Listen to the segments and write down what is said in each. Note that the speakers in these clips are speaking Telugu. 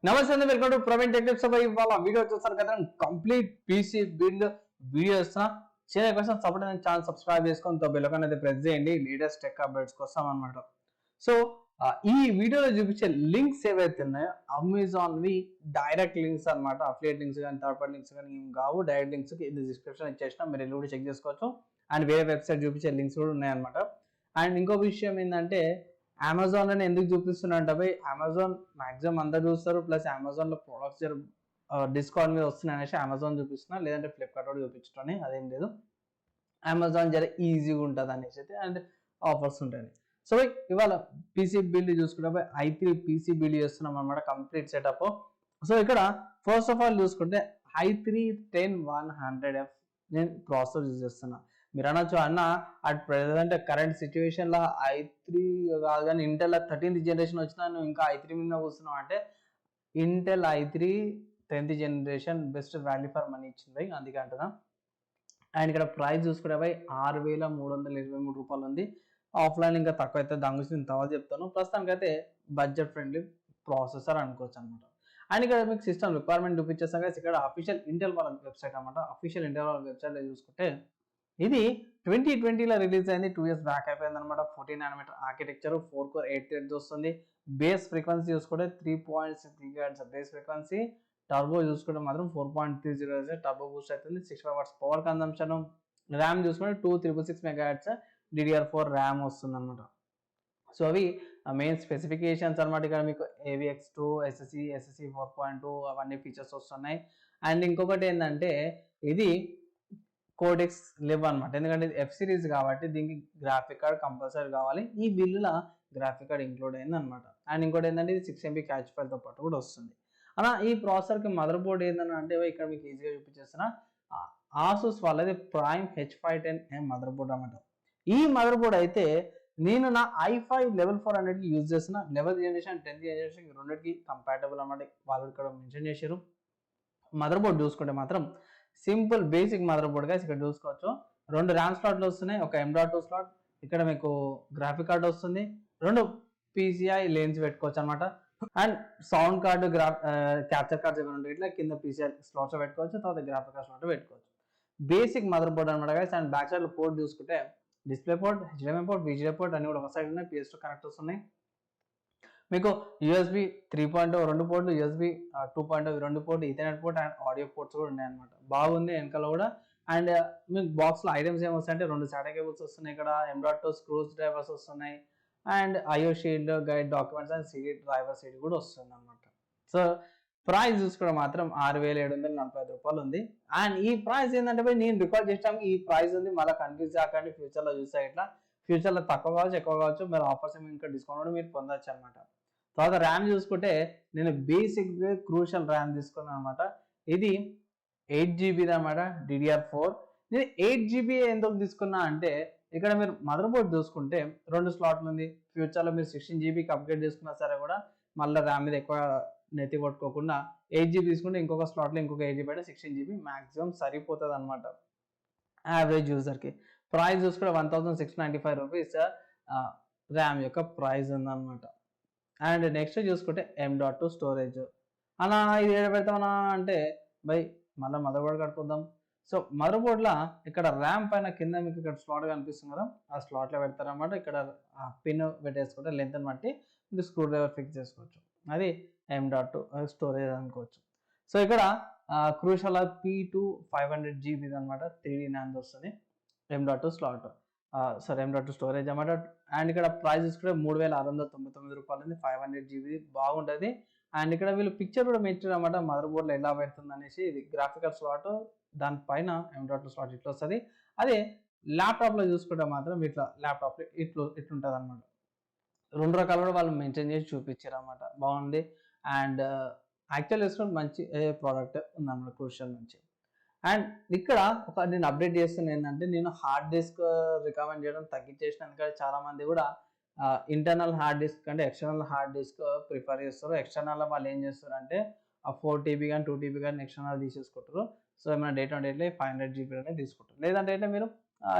నమస్తే అండి, welcome to Praveen tech tips. ఇవాళ వీడియో చూస్తారు కదా, కంప్లీట్ పీసీ బిల్డ్ వీడియో ఇస్తున్నా. చేయడం కోసం సపోర్ట్ అయిన ఛానల్ సబ్స్క్రైబ్ చేసుకొని బెల్ ఐకాన్ అయితే ప్రెస్ చేయండి లేటెస్ట్ టెక్ అప్డేట్స్ కోసం అనమాట. సో ఈ వీడియోలో చూపించే లింక్స్ ఏవైతే ఉన్నాయో అమెజాన్ వి డైరెక్ట్ లింక్స్ అనమాట. అఫిలియేట్ లింక్స్ కానీ థర్డ్ పార్టీ లింక్స్ కానీ ఏం కావు, డైరెక్ట్ లింక్స్ ఇది డిస్క్రిప్షన్ ఇచ్చేసిన, మీరు వెళ్ళి కూడా చెక్ చేసుకోవచ్చు. అండ్ వేరే వెబ్సైట్ చూపించే లింక్స్ కూడా ఉన్నాయన్నమాట. అండ్ ఇంకో విషయం ఏంటంటే, అమెజాన్ అని ఎందుకు చూపిస్తున్నా అంటే, పోయి అమెజాన్ మాక్సిమం అందరు చూస్తారు, ప్లస్ అమెజాన్ లో ప్రొడక్ట్స్ డిస్కౌంట్ మీద వస్తున్నాయి అనేసి అమెజాన్ చూపిస్తున్నా, లేదంటే ఫ్లిప్కార్ట్ కూడా చూపించడం అదేం లేదు. అమెజాన్ జర ఈజీగా ఉంటుంది అనేసి అయితే అండ్ ఆఫర్స్ ఉంటాయి. సో ఇవాళ పీసీ బిల్డ్ చూసుకుంటే i3 పీసీ బిల్డ్ చేస్తున్నాం అనమాట, కంప్లీట్ సెటప్. సో ఇక్కడ ఫస్ట్ ఆఫ్ ఆల్ చూసుకుంటే i3 10100F నేను ప్రాసెసర్ యూజ్ చేస్తున్నా. మీరు అనొచ్చు అన్న అట్ ప్రెసెంట్ కరెంట్ సిచ్యువేషన్ లో i3 కాదు కానీ ఇంటెల్ 13th జనరేషన్ వచ్చినా నువ్వు ఇంకా i3 మీద కూర్చున్నావు అంటే, Intel i3 10th generation best value for money ఇచ్చింది, అందుకే అంటున్నా. అండ్ ఇక్కడ ప్రైస్ చూసుకుంటే 6323 రూపాయలు ఉంది. ఆఫ్లైన్ ఇంకా తక్కువ అయితే దాని గురించి నేను తర్వాత చెప్తాను. ప్రస్తుతానికి అయితే బడ్జెట్ ఫ్రెండ్లీ ప్రాసెసర్ అనుకోవచ్చు అనమాట. అండ్ ఇక్కడ మీకు సిస్టమ్ రిక్వైర్మెంట్ చూపించేస్తాం కదా, ఇక్కడ అఫీషియల్ ఇంటెల్ వాళ్ళ వెబ్సైట్ అనమాట. అఫీషియల్ ఇంటెల్ వాళ్ళ వెబ్సైట్లో చూసుకుంటే ఇది 2020లో రిలీజ్ అయింది, 2 years బ్యాక్ అయిపోయింది అనమాట. 14 nanometer ఆర్కిటెక్చర్, 4 core 8 threads వస్తుంది. బేస్ ఫ్రీక్వెన్సీ చూసుకుంటే 3.6 GHz బేస్ ఫ్రీక్వెన్సీ. టర్బో చూసుకుంటే మాత్రం 4.30 టర్బో బూస్ట్ అవుతుంది. 65 watts పవర్ కన్సంప్షన్. ర్యామ్ చూసుకుంటే 266 MHz DDR4 ర్యామ్ వస్తుంది అనమాట. సో అవి మెయిన్ స్పెసిఫికేషన్స్ అనమాట. ఇక్కడ మీకు AVX2 SSC 4.2 అవన్నీ ఫీచర్స్ వస్తున్నాయి. అండ్ ఇంకొకటి ఏంటంటే, ఇది కోడెక్స్ లేవు అనమాట, ఎందుకంటే ఇది F సిరీస్ కాబట్టి దీనికి గ్రాఫిక్ కార్డ్ కంపల్సరీ కావాలి. ఈ బిల్లులో గ్రాఫిక్ కార్డ్ ఇంక్లూడ్ అయింది అనమాట. అండ్ ఇంకోటి ఏంటంటే, ఇది 6 MB క్యాచ్ ఫైల్తో పాటు కూడా వస్తుంది. అలా ఈ ప్రాసెసర్కి మదర్ బోర్డ్ ఏంటని అంటే, ఇక్కడ మీకు ఈజీగా చూపించేస్తున్నా, ఆసూస్ వాళ్ళది ప్రైమ్ H510M మదర్ బోర్డ్ అనమాట. ఈ మదర్ బోర్డ్ అయితే నేను నా i5 లెవెల్ 400కి యూజ్ చేసిన, 11th జనరేషన్ 10th జనరేషన్ రెండింటికి కంపాటబుల్ అన్నమాట. వాళ్ళు ఇక్కడ మెన్షన్ చేశారు. మదర్ బోర్డ్ చూసుకుంటే మాత్రం సింపుల్ బేసిక్ మదర్ బోర్డ్ గా ఇక్కడ చూసుకోవచ్చు. 2 ర్యామ్ స్లాట్లు వస్తున్నాయి, ఒక M.2 స్లాట్. ఇక్కడ మీకు గ్రాఫిక్ కార్డ్ వస్తుంది, 2 PCI లేన్స్ పెట్టుకోవచ్చు అనమాట. And sound card, capture cards ఏమైనా ఉంటాయి, ఇట్లా కింద PCI స్లాట్స్ పెట్టుకోవచ్చు, తర్వాత గ్రాఫిక్ కార్డ్ స్లాట్ పెట్టుకోవచ్చు. బేసిక్ మదర్ బోర్డ్ అనమాట guys. And back side port చూసుకుంటే display port, HDMI port, VGA port అన్ని కూడా ఒక సైడ్ ఉన్నాయి. PS2 కనెక్టర్స్ ఉన్నాయి. మీకు USB 3.0 2 పోర్ట్లు, USB 2.0 2 port, Ethernet port and audio ports కూడా ఉన్నాయి అనమాట. బాగుంది వెనకాల కూడా. అండ్ మీకు బాక్స్ లో ఐటమ్స్ ఏమొస్తాయంటే, 2 SATA కేబుల్స్ వస్తున్నాయి, ఇక్కడ M.2 స్క్రూస్ డ్రైవర్స్ వస్తున్నాయి, and IO shield, guide documents and CD driver CD కూడా వస్తుంది అనమాట. సో ప్రైస్ చూసుకోవడం మాత్రం 6745 రూపాయలు ఉంది. అండ్ ఈ ప్రైస్ ఏంటంటే, నేను రికార్డ్ చేసాము ఈ ప్రైస్ ఉంది, మళ్ళీ కన్ఫ్యూజ్ కాకండి. ఫ్యూచర్ లో చూస్తే ఇట్లా ఫ్యూచర్ లో తక్కువ కావచ్చు ఎక్కువ కావచ్చు, మీరు ఆఫర్స్ ఏమి ఇంకా డిస్కౌంట్ కూడా మీరు పొందొచ్చు అనమాట. తర్వాత ర్యామ్ చూసుకుంటే నేను బేసిక్ క్రూషల్ ర్యామ్ తీసుకున్నాను అనమాట. ఇది 8 GB అనమాట, DDR4. నేను 8 GB ఎందుకు తీసుకున్నా అంటే, ఇక్కడ మీరు మదర్ బోర్డ్ చూసుకుంటే 2 స్లాట్లు ఉంది. ఫ్యూచర్ లో మీరు 16 GBకి అప్గ్రేడ్ చేసుకున్నా సరే కూడా మళ్ళీ ర్యామ్ మీద ఎక్కువ నెత్తి కొట్టుకోకుండా 8 GB తీసుకుంటే ఇంకొక స్లాట్ లో ఇంకొక 8 GB అంటే 16 GB మాక్సిమం సరిపోతుంది అనమాట యావరేజ్ యూజర్ కి. ప్రైస్ చూసుకుంటే 1695 రూపీస్ ర్యామ్ యొక్క ప్రైస్ ఉందన్నమాట. అండ్ నెక్స్ట్ చూసుకుంటే M.2 స్టోరేజ్. అలా ఇది ఏడ పెడతామన్నా అంటే, మళ్ళీ మదర్ బోర్డ్ కట్టుకుందాం. సో మదర్ బోర్డ్ లా ఇక్కడ ర్యామ్ పైన కింద మీకు ఇక్కడ స్లాట్ కనిపిస్తుంది కదా, ఆ స్లాట్ లో పెడతారన్నమాట. ఇక్కడ పిన్ పెట్టేసుకుంటే లెంత్ అని బట్టి మీరు స్క్రూ డ్రైవర్ ఫిక్స్ చేసుకోవచ్చు. అది M.2 స్టోరేజ్ అనుకోవచ్చు. సో ఇక్కడ క్రూషల్ P2 500 GB అనమాట, 3D NAND వస్తుంది. M.2 slot, sorry M.2 storage అన్నమాట. అండ్ ఇక్కడ ప్రైస్ చూసుకుంటే 3699 రూపాయలు ఉంది, 500 GB బాగుంటుంది. అండ్ ఇక్కడ వీళ్ళు పిక్చర్ కూడా మెచ్చారు అనమాట, మదర్ బోర్డ్లో ఎలా పెడుతుంది అనేసి. ఇది గ్రాఫికల్ స్లాట్, దానిపైన M.2 స్లాట్ ఇట్లా వస్తుంది. అదే ల్యాప్టాప్ లో చూసుకుంటే మాత్రం ఇట్లా ల్యాప్టాప్ ఇట్లుంటుంది అనమాట. 2 రకాలు కూడా వాళ్ళు మెన్షన్ చేసి చూపించారు అనమాట, బాగుంది. అండ్ యాక్చువల్ చూసుకుంటే మంచి ప్రోడక్ట్ ఉందన్నమాట క్రూషల్ నుంచి. అండ్ ఇక్కడ ఒక నేను అప్డేట్ చేస్తున్నా ఏంటంటే, నేను హార్డ్ డిస్క్ రికమెండ్ చేయడం తగ్గించేసిన. ఎందుకంటే చాలా మంది కూడా ఇంటర్నల్ హార్డ్ డిస్క్ అంటే ఎక్స్టర్నల్ హార్డ్ డిస్క్ ప్రిఫర్ చేస్తారు. ఎక్స్టర్నల్ వాళ్ళు ఏం చేస్తారు అంటే, ఆ 4 TB కానీ 2 TB కానీ ఎక్స్టర్నల్ తీసేసుకుంటారు. సో ఏమైనా డేట్ ఆన్ డేట్లో 500 GB అనేది తీసుకుంటారు. లేదంటే అయితే మీరు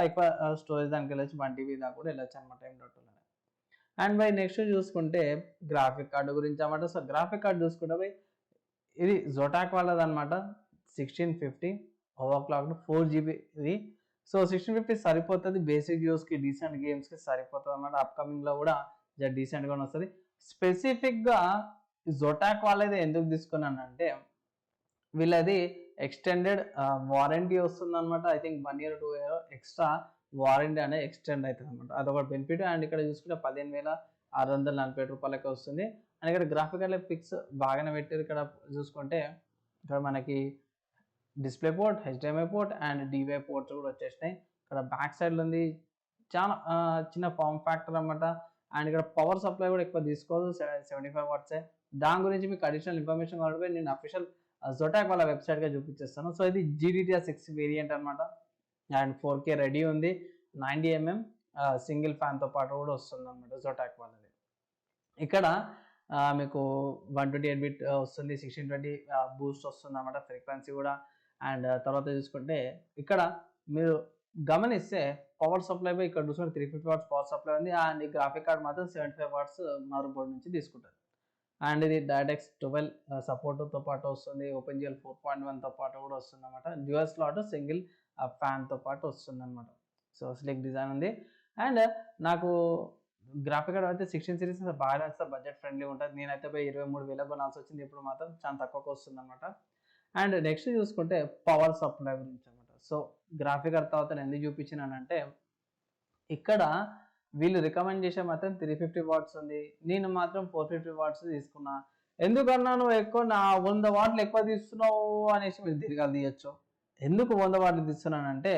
ఎక్కువ స్టోరేజ్ దానికి వెళ్ళొచ్చు, 1 TB దాకా కూడా వెళ్ళొచ్చు అనమాట M.2లోనే. అండ్ నెక్స్ట్ చూసుకుంటే గ్రాఫిక్ కార్డు గురించి అన్నమాట. సో గ్రాఫిక్ కార్డు చూసుకుంటే ఇది జోటాక్ వాళ్ళది అనమాట. 1650 ఓవర్ క్లాక్ 4 GB ఇది. సో 1650 సరిపోతుంది బేసిక్ యూస్కి, డీసెంట్ గేమ్స్కి సరిపోతుంది అనమాట. అప్కమింగ్లో కూడా డీసెంట్గానే వస్తుంది. స్పెసిఫిక్గా జోటాక్ వాళ్ళది ఎందుకు తీసుకున్నానంటే వీళ్ళది ఎక్స్టెండెడ్ వారంటీ వస్తుంది అనమాట. I think 1 year 2 year extra warranty అనేది ఎక్స్టెండ్ అవుతుంది అనమాట. అదొక బెనిఫిట్. అండ్ ఇక్కడ చూసుకుంటే 15,640 రూపాయలకి వస్తుంది. అండ్ ఇక్కడ గ్రాఫికల్ పిక్స్ బాగానే పెట్టారు. ఇక్కడ చూసుకుంటే ఇక్కడ మనకి display port, HDMI port and DVI ports కూడా వచ్చేసినాయి. ఇక్కడ బ్యాక్ సైడ్లో ఉంది చాలా చిన్న ఫామ్ ఫ్యాక్టర్ అనమాట. అండ్ ఇక్కడ పవర్ సప్లై కూడా ఎక్కువ తీసుకోదు, 75 watts. దాని గురించి మీకు అడిషనల్ ఇన్ఫర్మేషన్ కావాలి నేను అఫీషియల్ జోటాక్ వాళ్ళ వెబ్సైట్గా చూపించేస్తాను. సో ఇది GDDR 6 వేరియంట్ అనమాట. అండ్ 4K రెడీ ఉంది. 90 mm సింగిల్ ఫ్యాన్తో పాటు కూడా వస్తుంది అనమాట జోటాక్ వాళ్ళది. ఇక్కడ మీకు 128 bit వస్తుంది, 1620 బూస్ట్ వస్తుంది అనమాట ఫ్రీక్వెన్సీ కూడా. అండ్ తర్వాత చూసుకుంటే ఇక్కడ మీరు గమనిస్తే పవర్ సప్లై ఇక్కడ చూసుకుంటే 350 watts పవర్ సప్లై ఉంది. అండ్ ఈ గ్రాఫిక్ కార్డ్ మాత్రం 75 watts మదర్ బోర్డ్ నుంచి తీసుకుంటారు. అండ్ ఇది DirectX 12 సపోర్ట్తో పాటు వస్తుంది. OpenGL 4.1తో పాటు కూడా వస్తుంది అనమాట. డ్యూయల్ స్లాట్ సింగిల్ ఫ్యాన్తో పాటు వస్తుంది అనమాట. సో స్లిక్ డిజైన్ ఉంది. అండ్ నాకు గ్రాఫిక్ కార్డ్ అయితే 16 series బాగా నచ్చుతుంది, బడ్జెట్ ఫ్రెండ్లీ ఉంటుంది. నేనైతే 23,000 కొనాల్సి వచ్చింది, ఇప్పుడు మాత్రం చాలా తక్కువకి వస్తుంది అనమాట. అండ్ నెక్స్ట్ చూసుకుంటే పవర్ సప్లై గురించి అనమాట. సో గ్రాఫిక్ కార్డ్ తర్వాత నేను ఎందుకు చూపించినానంటే ఇక్కడ వీళ్ళు రికమెండ్ చేసే మాత్రం 350 watts ఉంది, నేను మాత్రం 450 watts తీసుకున్నా. ఎందుకన్నా నువ్వు ఎక్కువ 100 watts ఎక్కువ తీస్తున్నావు అనేసి మీరు తిరగాలి తీయచ్చు. ఎందుకు 100 watts తీస్తున్నానంటే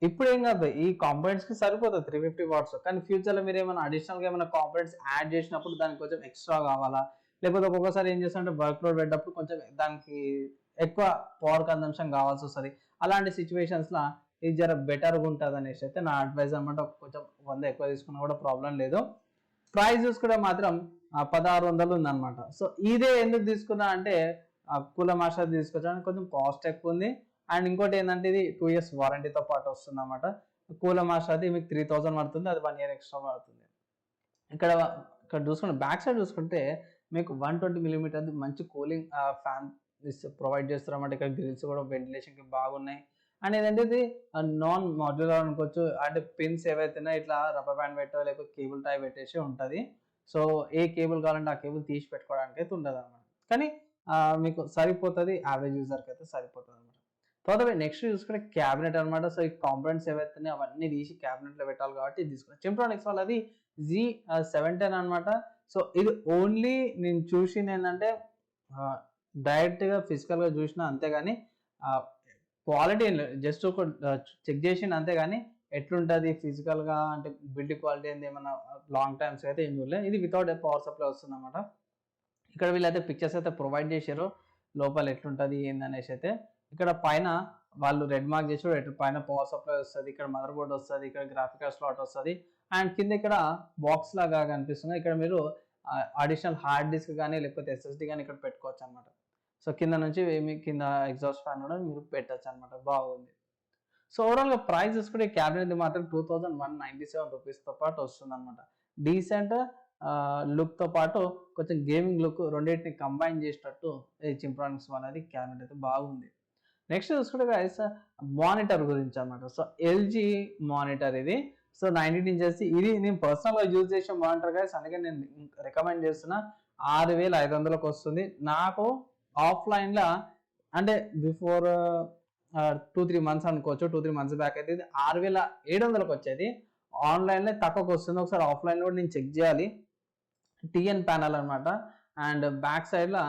ఇప్పుడు ఏం కాదు, ఈ కాంపోనెంట్స్కి సరిపోతుంది 350 watts. కానీ ఫ్యూచర్లో మీరు ఏమైనా అడిషనల్గా ఏమైనా కాంపోనెంట్స్ యాడ్ చేసినప్పుడు దానికి కొంచెం ఎక్స్ట్రా కావాలా, లేకపోతే ఒక్కొక్కసారి ఏం చేస్తారంటే వర్క్ లోడ్ పెట్టినప్పుడు కొంచెం దానికి ఎక్కువ పవర్ కన్సంప్షన్ కావాల్సి వస్తుంది. అలాంటి సిచ్యువేషన్స్లో ఇది జర బెటర్గా ఉంటుంది అనేసి అయితే నా అడ్వైజ్ అనమాట. కొంచెం 100 ఎక్కువ తీసుకున్నా కూడా ప్రాబ్లం లేదు. ప్రైస్ చూసుకుంటే మాత్రం 1600 ఉందన్నమాట. సో ఇదే ఎందుకు తీసుకున్నా అంటే కూల మాస్టర్ తీసుకొచ్చాను, కొంచెం కాస్ట్ ఎక్కువ ఉంది. అండ్ ఇంకోటి ఏంటంటే ఇది 2 years వారంటీతో పాటు వస్తుంది అనమాట. కూల మాస్టర్ అది మీకు 3000 పడుతుంది, అది 1 year ఎక్స్ట్రా పడుతుంది. ఇక్కడ చూసుకుంటే బ్యాక్ సైడ్ చూసుకుంటే మీకు 120 mm మంచి కూలింగ్ ఫ్యాన్ ప్రొవైడ్ చేస్తారు అన్నమాట. ఇక్కడ గ్రిల్స్ కూడా వెంటిలేషన్కి బాగున్నాయి. అండ్ ఏదంటే ఇది నాన్ మాడ్యులర్ అనుకోవచ్చు. అంటే పిన్స్ ఏవైతే ఇట్లా రబ్బర్ బ్యాండ్ పెట్టో లేకపోతే కేబుల్ టై పెట్టేసి ఉంటుంది. సో ఏ కేబుల్ కావాలంటే ఆ కేబుల్ తీసి పెట్టుకోవడానికి అయితే ఉంటుంది అనమాట. కానీ మీకు సరిపోతుంది, యావరేజ్ యూజర్కి అయితే సరిపోతుంది అనమాట. తర్వాత నెక్స్ట్ చూసుకుంటే క్యాబినెట్ అనమాట. సో ఈ కాంపోనెంట్స్ ఏవైతే అవన్నీ తీసి క్యాబినెట్లో పెట్టాలి కాబట్టి ఇది తీసుకున్నాను. చింప్రానిక్స్ వాళ్ళది Z710 అనమాట. సో ఇది ఓన్లీ నేను చూసింది ఏంటంటే డైరెక్ట్గా ఫిజికల్గా చూసిన, అంతేగాని క్వాలిటీ జస్ట్ ఒక చెక్ చేసిండు అంతేగాని ఎట్లుంటుంది ఫిజికల్గా అంటే బిల్డ్ క్వాలిటీ ఏంది ఏమన్నా లాంగ్ టైమ్స్ అయితే ఏం చూడలేదు. ఇది వితౌట్ పవర్ సప్లై వస్తుంది అనమాట. ఇక్కడ వీళ్ళైతే పిక్చర్స్ అయితే ప్రొవైడ్ చేశారు లోపల ఎట్లుంటుంది ఏందనేసి అయితే. ఇక్కడ పైన వాళ్ళు రెడ్ మార్క్ చేసి పైన పవర్ సప్లై వస్తుంది, ఇక్కడ మదర్ బోర్డ్ వస్తుంది, ఇక్కడ గ్రాఫికల్ స్లాట్ వస్తుంది. అండ్ కింద ఇక్కడ బాక్స్ లాగా కనిపిస్తుంది. ఇక్కడ మీరు అడిషనల్ హార్డ్ డిస్క్ కానీ లేకపోతే SSD కానీ ఇక్కడ పెట్టుకోవచ్చు అనమాట. సో కింద నుంచి కింద ఎగ్జాస్ట్ ఫ్యాన్ కూడా మీరు పెట్టచ్చు అనమాట. బాగుంది. సో ఓవరాల్గా ప్రైస్ చూసుకుంటే క్యాబినెట్ మాత్రం 2197 రూపీస్తో పాటు వస్తుంది అనమాట. డీసెంట్ లుక్తో పాటు కొంచెం గేమింగ్ లుక్ రెండింటిని కంబైన్ చేసేటట్టు ఈ చింప్రానిక్స్ వాళ్ళది క్యాబినెట్ అయితే బాగుంది. నెక్స్ట్ చూసుకుంటే గైస్ మానిటర్ గురించి అనమాట. సో LG మానిటర్ ఇది. సో 19 inches ఇది నేను పర్సనల్గా యూజ్ చేసే మానిటర్ గైస్, అందుకే నేను రికమెండ్ చేస్తున్నా. 6500కి వస్తుంది. నాకు ఆఫ్లైన్లో అంటే బిఫోర్ 2-3 months అనుకోవచ్చు, 2-3 months బ్యాక్ అయితే ఇది 6700కి వచ్చేది. ఆన్లైన్లో తక్కువకి వస్తుంది. ఒకసారి ఆఫ్లైన్లో కూడా నేను చెక్ చేయాలి. TN ప్యానల్ అనమాట. అండ్ బ్యాక్ సైడ్లో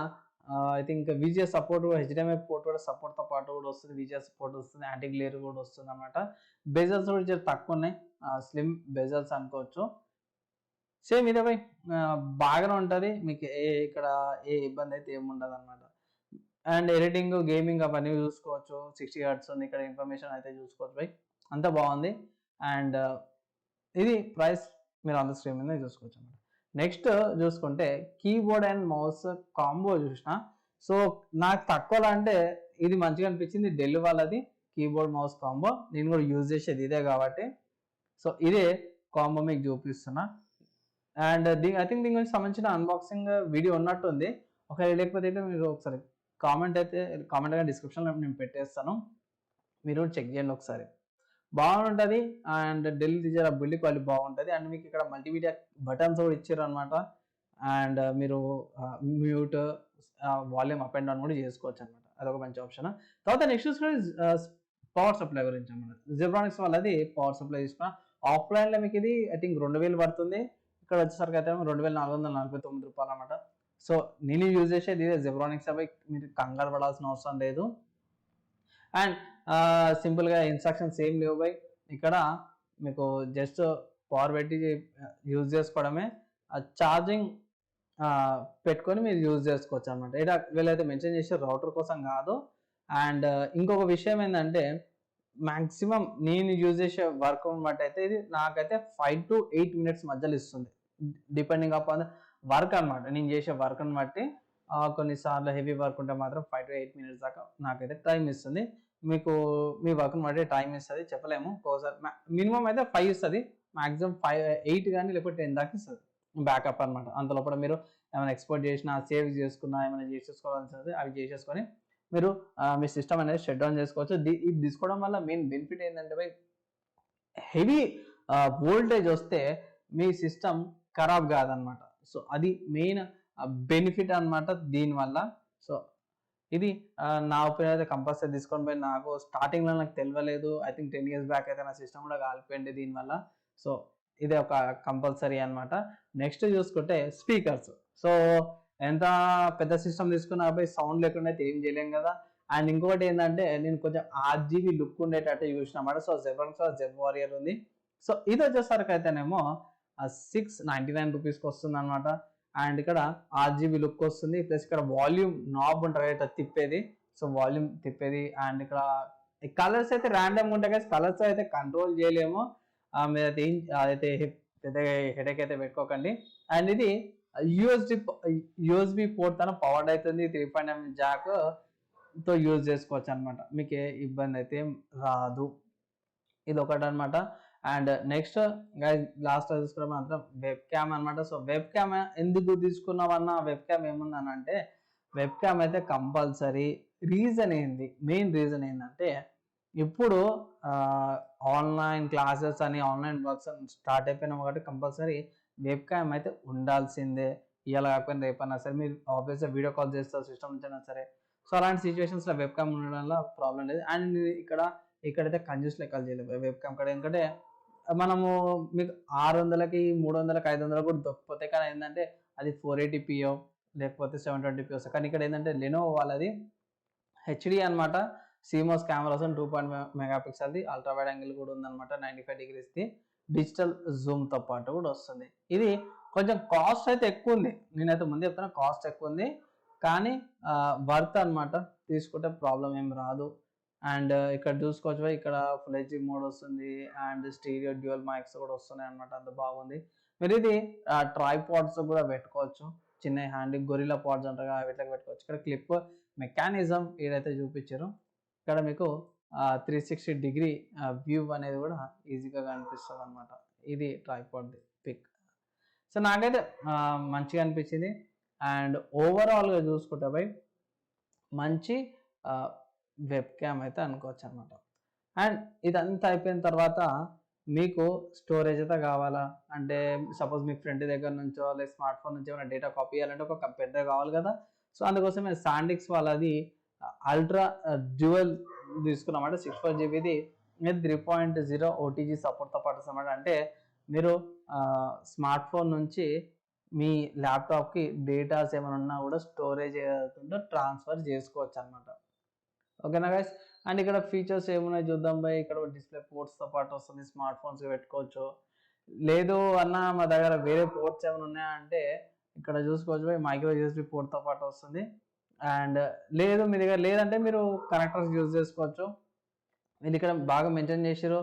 I think VGA support, HDMI port కూడా సపోర్ట్తో పాటు కూడా వస్తుంది, VGA సపోర్ట్ వస్తుంది, యాంటీ గ్లేర్ కూడా వస్తుంది అనమాట. బెజల్స్ కూడా తక్కువ ఉన్నాయి, స్లిమ్ బెజల్స్ అనుకోవచ్చు. సేమ్ ఇదే బై బాగానే ఉంటుంది, మీకు ఇక్కడ ఏ ఇబ్బంది అయితే ఏముండదు అనమాట. అండ్ ఎడిటింగ్ గేమింగ్ అవన్నీ చూసుకోవచ్చు. 60 Hz ఉంది, ఇక్కడ ఇన్ఫర్మేషన్ అయితే చూసుకోవచ్చు బై, అంతా బాగుంది. అండ్ ఇది ప్రైస్ మీరు ఆన్ ద స్క్రీన్ మీద చూసుకోవచ్చు అనమాట. నెక్స్ట్ చూసుకుంటే కీబోర్డ్ అండ్ మౌస్ కాంబో చూసిన. సో నాకు తక్కువలో అంటే ఇది మంచిగా అనిపించింది, డెల్ వాళ్ళది కీబోర్డ్ మౌస్ కాంబో. నేను కూడా యూజ్ చేసేది ఇదే కాబట్టి సో ఇదే కాంబో మీకు చూపిస్తున్నా. అండ్ ఐ థింక్ దీని గురించి సంబంధించిన అన్బాక్సింగ్ వీడియో ఉన్నట్టుంది, ఒకవేళ లేకపోతే అయితే మీరు ఒకసారి కామెంట్ డిస్క్రిప్షన్లో నేను పెట్టేస్తాను, మీరు చెక్ చేయండి ఒకసారి. బాగుంటుంది అండ్ డెల్ జర బిల్డ్ క్వాలిటీ బాగుంటుంది. అండ్ మీకు ఇక్కడ మల్టీమీడియా బటన్స్ కూడా ఇచ్చారు అనమాట. అండ్ మీరు mute, volume up and down కూడా చేసుకోవచ్చు అనమాట. అదొక మంచి ఆప్షన్. తర్వాత నెక్స్ట్ పవర్ సప్లై గురించి అనమాట. జెబ్రానిక్స్ వాళ్ళది పవర్ సప్లై తీసుకున్నా. ఆఫ్లైన్లో మీకు ఇది ఐ థింక్ 2000 పడుతుంది, ఇక్కడ వచ్చేసరికి అయితే 2449 అనమాట. సో నేను యూజ్ చేసేది ఇదే జెబ్రానిక్స్ అవి, మీరు కంగారు పడాల్సిన అవసరం లేదు. అండ్ సింపుల్గా ఇన్స్ట్రక్షన్స్ ఏం లేవు బై. ఇక్కడ మీకు జస్ట్ పవర్ పెట్టి యూజ్ చేసుకోవడమే, ఛార్జింగ్ పెట్టుకొని మీరు యూజ్ చేసుకోవచ్చు అనమాట. ఇక్కడ వీళ్ళైతే మెన్షన్ చేసే రౌటర్ కోసం కాదు. అండ్ ఇంకొక విషయం ఏంటంటే, మ్యాక్సిమం నేను యూజ్ చేసే వర్క్ బట్టి అయితే ఇది నాకైతే 5 to 8 minutes మధ్యలో ఇస్తుంది, డిపెండింగ్ అపాన్ వర్క్ అనమాట. నేను చేసే వర్క్ని బట్టి కొన్నిసార్లు హెవీ వర్క్ ఉంటే మాత్రం 5 to 8 minutes దాకా నాకైతే టైం ఇస్తుంది. మీకు మీ వర్క్ని బట్టి టైం ఇస్తుంది, చెప్పలేము. ఒకసారి మినిమం అయితే 5 ఇస్తుంది, మ్యాక్సిమం 8 కానీ లేకపోతే 10 దాకా ఇస్తుంది బ్యాకప్ అనమాట. అంతలోపల మీరు ఏమైనా ఎక్స్పోర్ట్ చేసినా, సేవ్ చేసుకున్నా, ఏమైనా చేసేసుకోవాల్సి అవి చేసేసుకొని మీరు మీ సిస్టమ్ అనేది షట్ డౌన్ చేసుకోవచ్చు. ఇది తీసుకోవడం వల్ల మెయిన్ బెనిఫిట్ ఏంటంటే, హెవీ వోల్టేజ్ వస్తే మీ సిస్టమ్ ఖరాబ్ కాదనమాట. సో అది మెయిన్ బెనిఫిట్ అనమాట దీనివల్ల. సో ఇది నా ఒపీనియన్ అయితే కంపల్సరీ తీసుకొని పోయి, నాకు స్టార్టింగ్లో నాకు తెలియలేదు. ఐ థింక్ 10 years బ్యాక్ అయితే నా సిస్టమ్ కూడా కాలిపోయింది దీనివల్ల. సో ఇది ఒక కంపల్సరీ అనమాట. నెక్స్ట్ చూసుకుంటే స్పీకర్స్. సో ఎంత పెద్ద సిస్టమ్ తీసుకున్నా పోయి సౌండ్ లేకుండా అయితే ఏం చేయలేం కదా. అండ్ ఇంకొకటి ఏంటంటే, నేను కొంచెం RGB లుక్ ఉండేటట్టు చూసిన అన్నమాట. సో జెబ్ వారియర్ ఉంది. సో ఇది వచ్చేసరికి అయితేనేమో 699 రూపీస్కి వస్తుంది అనమాట. అండ్ ఇక్కడ RGB లుక్ వస్తుంది, ప్లస్ ఇక్కడ వాల్యూమ్ నాబ్ ఉంటుంది కదా తిప్పేది, సో వాల్యూమ్ తిప్పేది. అండ్ ఇక్కడ కలర్స్ అయితే ర్యాండమ్గా ఉంటాయి కదా, కలర్స్ అయితే కంట్రోల్ చేయలేము. మీరైతే అదైతే పెద్దగా హెడేక్ అయితే పెట్టుకోకండి. అండ్ ఇది యూఎస్బి పోర్ట్ తన పవర్డ్ అవుతుంది, 3.9 జాక్ తో యూజ్ చేసుకోవచ్చు అనమాట. మీకు ఏ ఇబ్బంది అయితే రాదు. ఇది ఒకటి అనమాట. అండ్ నెక్స్ట్ లాస్ట్ తీసుకున్న మాత్రం వెబ్ క్యామ్ అనమాట. సో వెబ్ క్యామ్ ఎందుకు తీసుకున్నామన్నా, వెబ్ క్యామ్ ఏముందని అంటే, వెబ్ క్యామ్ అయితే కంపల్సరీ. మెయిన్ రీజన్ ఏంటంటే, ఇప్పుడు ఆన్లైన్ క్లాసెస్ అని, ఆన్లైన్ వర్క్స్ అని స్టార్ట్ అయిపోయినాం కాబట్టి కంపల్సరీ వెబ్ క్యామ్ అయితే ఉండాల్సిందే. ఇలా కాకపోయినా రేపన్నా సరే మీరు ఆబ్వియస్గా వీడియో కాల్ చేస్తారు సిస్టమ్ నుంచి అయినా సరే. సో అలాంటి సిచ్యువేషన్స్లో వెబ్ క్యామ్ ఉండడం వల్ల ప్రాబ్లం లేదు. అండ్ ఇక్కడైతే కంజూస్ లెక్కలు చేయలేదు వెబ్ క్యామ్ కాడ. ఎందుకంటే మనము మీకు 600కి 300కి 500 కూడా దొరికిపోతాయి. కానీ ఏంటంటే అది 480p లేకపోతే 720p వస్తాయి. కానీ ఇక్కడ ఏంటంటే లెనోవో వాళ్ళది హెచ్డి అనమాట. సిమోస్ కెమెరా వస్తుంది, 2.5 మెగాపిక్సెల్ది. అల్ట్రా వైడ్ యాంగిల్ కూడా ఉందన్నమాట, 95 degreesది. డిజిటల్ జూమ్తో పాటు కూడా వస్తుంది. ఇది కొంచెం కాస్ట్ అయితే ఎక్కువ ఉంది, నేనైతే ముందు చెప్తున్నా కాస్ట్ ఎక్కువ ఉంది, కానీ వర్త్ అనమాట. తీసుకుంటే ప్రాబ్లం ఏం రాదు. అండ్ ఇక్కడ చూసుకోవచ్చు, ఇక్కడ ఫుల్ హెచ్డి మోడ్ వస్తుంది, అండ్ స్టీరియో డ్యూయల్ మైక్స్ కూడా వస్తున్నాయి అనమాట. అంత బాగుంది. మీరు ఇది ట్రైపాడ్స్ కూడా పెట్టుకోవచ్చు, చిన్న హ్యాండ్ గొరిల్లా పాడ్స్ అంటారు వీటికి పెట్టుకోవచ్చు. ఇక్కడ క్లిప్ మెకానిజం ఏదైతే చూపించారో ఇక్కడ మీకు 360 degree వ్యూ అనేది కూడా ఈజీగా కనిపిస్తుంది అనమాట. ఇది ట్రైపాడ్ పిక్. సో నాకైతే మంచిగా అనిపించింది. అండ్ ఓవరాల్గా చూసుకుంటే బై మంచి వెబ్ క్యామ్ అయితే అనుకోవచ్చు అనమాట. అండ్ ఇదంతా అయిపోయిన తర్వాత మీకు స్టోరేజ్ అయితే కావాలా అంటే, సపోజ్ మీ ఫ్రెండ్ దగ్గర నుంచో లేదా స్మార్ట్ ఫోన్ నుంచి ఏమైనా డేటా కాపీ చేయాలంటే ఒక పెన్ కావాలి కదా. సో అందుకోసమే సాండిక్స్ వాళ్ళది అల్ట్రా డ్యూయల్ తీసుకున్నామంటే 64GBది 3.0 OTG సపోర్ట్తో పాటు అన్నమాట. అంటే మీరు స్మార్ట్ ఫోన్ నుంచి మీ ల్యాప్టాప్కి డేటాస్ ఏమైనా ఉన్నా కూడా స్టోరేజ్ ఏదైతుందో ట్రాన్స్ఫర్ చేసుకోవచ్చు అనమాట. ఓకేనా గైస్. అండ్ ఇక్కడ ఫీచర్స్ ఏమున్నాయి చూద్దాం బై. ఇక్కడ డిస్ప్లే పోర్ట్స్తో పాటు వస్తుంది, స్మార్ట్ ఫోన్స్కి పెట్టుకోవచ్చు. లేదు అన్న మా దగ్గర వేరే పోర్ట్స్ ఏమైనా ఉన్నాయా అంటే ఇక్కడ చూసుకోవచ్చు బై, మైక్రో యూఎస్బి పోర్ట్తో పాటు వస్తుంది. అండ్ లేదు మీ దగ్గర లేదంటే మీరు కనెక్టర్స్ యూజ్ చేసుకోవచ్చు. ఇది ఇక్కడ బాగా మెన్షన్ చేశారు,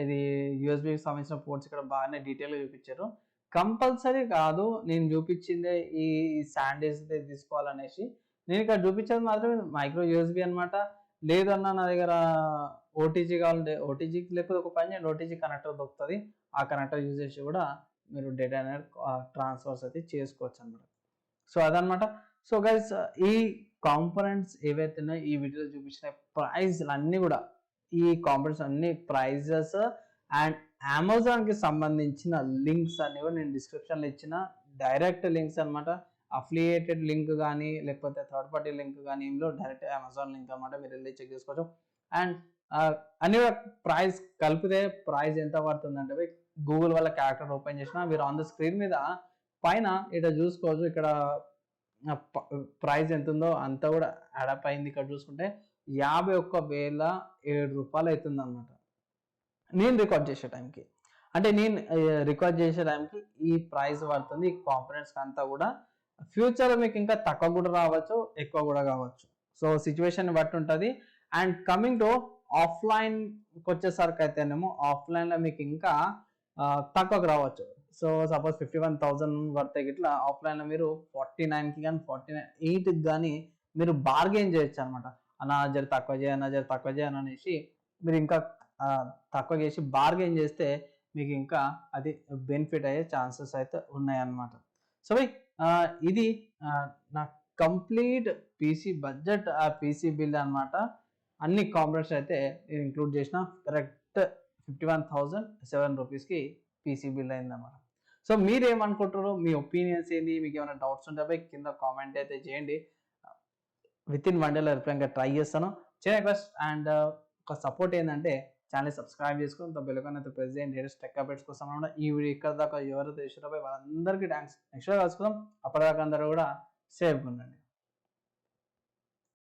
ఇది యూఎస్బికి సంబంధించిన పోర్ట్స్ ఇక్కడ బాగానే డీటెయిల్గా చూపించారు. కంపల్సరీ కాదు నేను చూపించిందే ఈ శాండీస్ తీసుకోవాలనేసి, నేను ఇక్కడ చూపించేది మాత్రం మైక్రో యూఎస్బి అనమాట. లేదన్నా నా దగ్గర ఓటీజీ కావాలంటే ఓటీజీకి, లేకపోతే ఒక పని చేయండి ఓటీజీ కనెక్టర్ దొరుకుతుంది, ఆ కనెక్టర్ యూజ్ చేసి కూడా మీరు డేటా అనేది ట్రాన్స్ఫర్స్ అయితే చేసుకోవచ్చు అనమాట. సో అదనమాట. సో గైస్ ఈ కాంపోనెంట్స్ ఏవైతే ఉన్నాయో ఈ వీడియోలో చూపించిన ప్రైస్ అన్ని కూడా ఈ కాంపోనెంట్స్ అన్ని ప్రైజెస్ అండ్ అమెజాన్కి సంబంధించిన లింక్స్ అన్ని కూడా నేను డిస్క్రిప్షన్లో ఇచ్చిన డైరెక్ట్ లింక్స్ అనమాట. అఫిలియేటెడ్ లింక్ కానీ లేకపోతే థర్డ్ పార్టీ లింక్ కానీ ఇందులో డైరెక్ట్ అమెజాన్ లింక్ అనమాట. మీరు వెళ్ళి చెక్ చేసుకోవచ్చు. అండ్ అన్ని ప్రైస్ కలిపితే ప్రైస్ ఎంత పడుతుంది అంటే గూగుల్ వల్ల క్యారెక్టర్ ఓపెన్ చేసిన మీరు ఆన్ ద స్క్రీన్ మీద పైన ఇక్కడ చూసుకోవచ్చు. ఇక్కడ ప్రైస్ ఎంత ఉందో అంతా కూడా యాడప్ అయింది. ఇక్కడ చూసుకుంటే 51,007 రూపాయలు అవుతుంది అనమాట నేను రికార్డ్ చేసే టైంకి. అంటే నేను రికార్డ్ చేసే టైంకి ఈ ప్రైస్ పడుతుంది. ఈ కాంపోనెంట్స్ అంతా కూడా ఫ్యూచర్లో మీకు ఇంకా తక్కువ కూడా రావచ్చు, ఎక్కువ కూడా కావచ్చు. సో సిచ్యువేషన్ బట్టి ఉంటుంది. అండ్ కమింగ్ టు ఆఫ్లైన్కి వచ్చేసరికి అయితేనేమో ఆఫ్లైన్లో మీకు ఇంకా తక్కువకు రావచ్చు. సో సపోజ్ 51,000 పడితే ఇట్లా ఆఫ్లైన్లో మీరు 49కి కానీ 48కి కానీ మీరు బార్గెన్ చేయొచ్చు అనమాట. అన్న జర తక్కువ చేయను, జర తక్కువ చేయను అనేసి మీరు ఇంకా తక్కువ చేసి బార్గెన్ చేస్తే మీకు ఇంకా అది బెనిఫిట్ అయ్యే ఛాన్సెస్ అయితే ఉన్నాయన్నమాట. సో ఇది నా complete PC budget PC bill అనమాట. అన్ని కాంపోనెంట్స్ అయితే నేను ఇంక్లూడ్ చేసిన కరెక్ట్ 51,007 రూపీస్కి పీసీ బిల్ అయిందన్నమాట. సో మీరేమనుకుంటారు, మీ ఒపీనియన్స్ ఏంటి, మీకు ఏమైనా డౌట్స్ ఉంటే కింద కామెంట్ అయితే చేయండి. విత్ ఇన్ 1 డేలో రిప్లై ట్రై చేస్తాను. చిన్న రిక్వెస్ట్ అండ్ ఒక సపోర్ట్ ఏంటంటే ఛానల్ సబ్స్క్రైబ్ చేసుకుని బెల్ ఐకాన్ అయితే ప్రెస్ చేయండి. లేటెస్ట్ టెక్ అప్డేట్స్ కోసం ఈ వీడియో ఇక్కడ దాకా ఎవరైతే ఇష్టపై వాళ్ళందరికీ థ్యాంక్స్. నెక్స్ట్ కలుసుకుందాం. అప్పటిదాకా అందరూ కూడా సేఫ్గా ఉండండి.